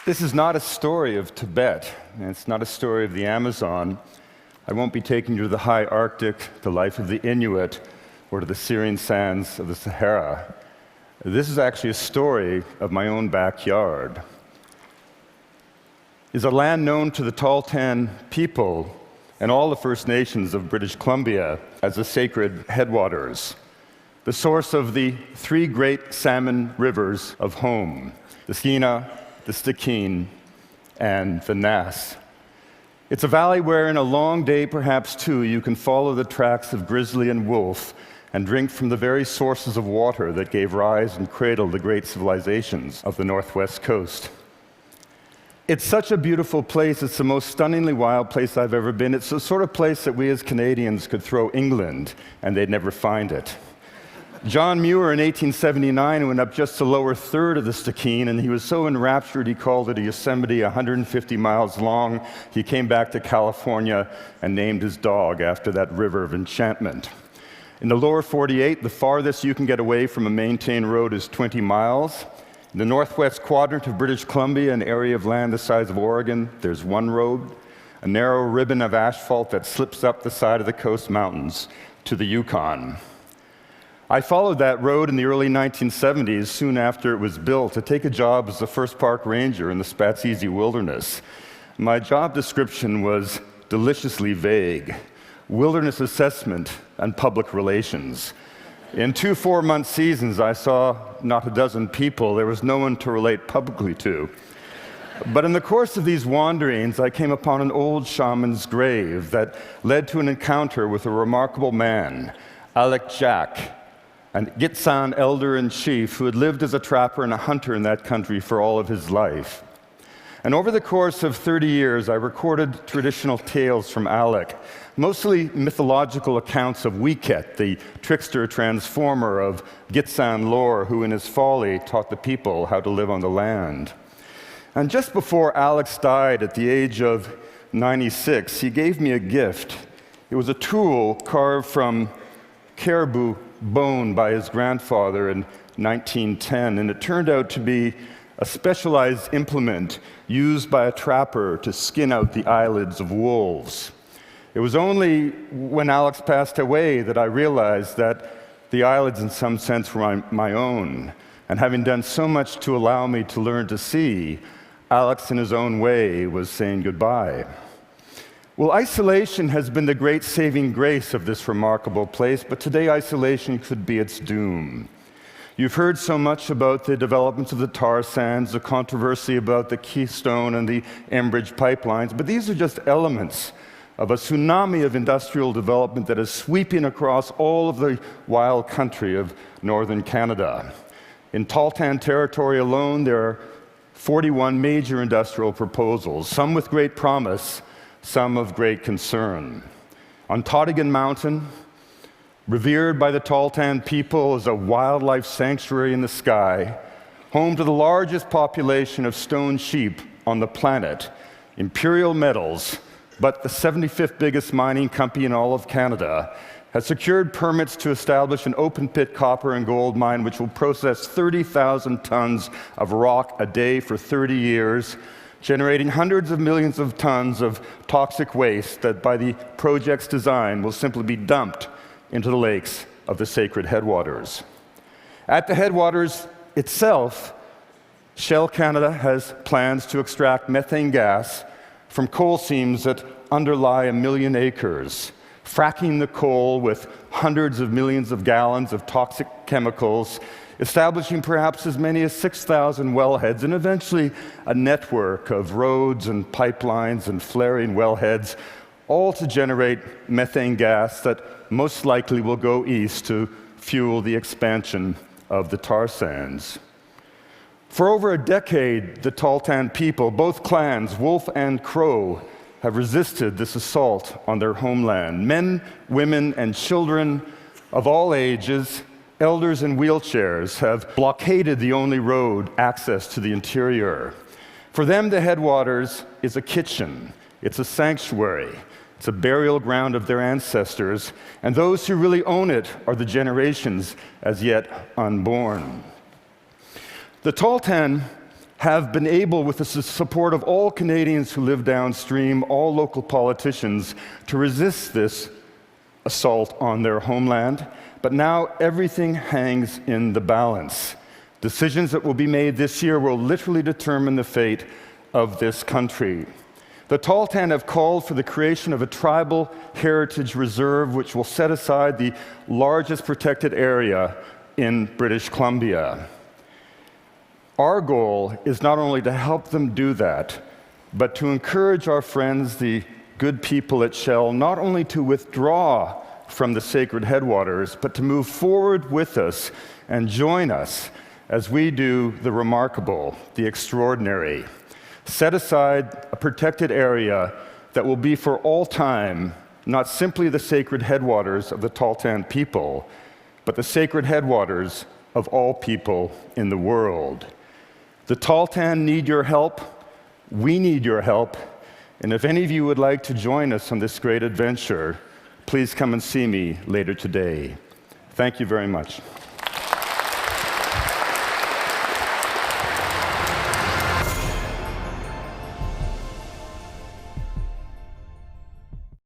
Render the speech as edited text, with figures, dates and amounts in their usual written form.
This is not a story of Tibet, and it's not a story of the Amazon. I won't be taking you to the high Arctic, the life of the Inuit, or to the Syrian sands of the Sahara. This is actually a story of my own backyard. It's a land known to the Tahltan people and all the First Nations of British Columbia as the sacred headwaters, the source of the three great salmon rivers of home, the Skeena, the Stikine, and the Nass. It's a valley where in a long day, perhaps two, you can follow the tracks of grizzly and wolf and drink from the very sources of water that gave rise and cradled the great civilizations of the Northwest coast. It's such a beautiful place. It's the most stunningly wild place I've ever been. It's the sort of place that we as Canadians could throw England and they'd never find it. John Muir in 1879 went up just the lower third of the Stikine, and he was so enraptured he called it a Yosemite 150 miles long. He came back to California and named his dog after that river of enchantment. In the lower 48, the farthest you can get away from a maintained road is 20 miles. In the northwest quadrant of British Columbia, an area of land the size of Oregon, there's one road, a narrow ribbon of asphalt that slips up the side of the coast mountains to the Yukon. I followed that road in the early 1970s, soon after it was built, to take a job as the first park ranger in the Spatsizi Wilderness. My job description was deliciously vague: wilderness assessment and public relations. In 2 4-month seasons, I saw not a dozen people. There was no one to relate publicly to. But in the course of these wanderings, I came upon an old shaman's grave that led to an encounter with a remarkable man, Alec Jack, a Gitsan elder-in-chief who had lived as a trapper and a hunter in that country for all of his life. And over the course of 30 years, I recorded traditional tales from Alec, mostly mythological accounts of Wiket, the trickster transformer of Gitsan lore, who in his folly taught the people how to live on the land. And just before Alex died at the age of 96, he gave me a gift. It was a tool carved from caribou bone by his grandfather in 1910, and it turned out to be a specialized implement used by a trapper to skin out the eyelids of wolves. It was only when Alex passed away that I realized that the eyelids in some sense were my own, and having done so much to allow me to learn to see, Alex in his own way was saying goodbye. Well, isolation has been the great saving grace of this remarkable place, but today isolation could be its doom. You've heard so much about the developments of the tar sands, the controversy about the Keystone and the Enbridge pipelines, but these are just elements of a tsunami of industrial development that is sweeping across all of the wild country of northern Canada. In Tahltan territory alone, there are 41 major industrial proposals, some with great promise, some of great concern. On Tottigan Mountain, revered by the Tahltan people as a wildlife sanctuary in the sky, home to the largest population of stone sheep on the planet, Imperial Metals, but the 75th biggest mining company in all of Canada, has secured permits to establish an open-pit copper and gold mine which will process 30,000 tons of rock a day for 30 years, generating hundreds of millions of tons of toxic waste that, by the project's design, will simply be dumped into the lakes of the sacred headwaters. At the headwaters itself, Shell Canada has plans to extract methane gas from coal seams that underlie 1 million acres, fracking the coal with hundreds of millions of gallons of toxic chemicals, establishing perhaps as many as 6,000 wellheads, and eventually a network of roads and pipelines and flaring wellheads, all to generate methane gas that most likely will go east to fuel the expansion of the tar sands. For over a decade, the Tahltan people, both clans, Wolf and Crow, have resisted this assault on their homeland. Men, women, and children of all ages, elders in wheelchairs have blockaded the only road access to the interior. For them, the headwaters is a kitchen, it's a sanctuary, it's a burial ground of their ancestors, and those who really own it are the generations as yet unborn. The Tahltan have been able, with the support of all Canadians who live downstream, all local politicians, to resist this assault on their homeland. But now everything hangs in the balance. Decisions that will be made this year will literally determine the fate of this country. The Tahltan have called for the creation of a tribal heritage reserve which will set aside the largest protected area in British Columbia. Our goal is not only to help them do that, but to encourage our friends, the good people at Shell, not only to withdraw from the sacred headwaters, but to move forward with us and join us as we do the remarkable, the extraordinary. Set aside a protected area that will be for all time, not simply the sacred headwaters of the Tahltan people, but the sacred headwaters of all people in the world. The Tahltan need your help, we need your help, and if any of you would like to join us on this great adventure, please come and see me later today. Thank you very much.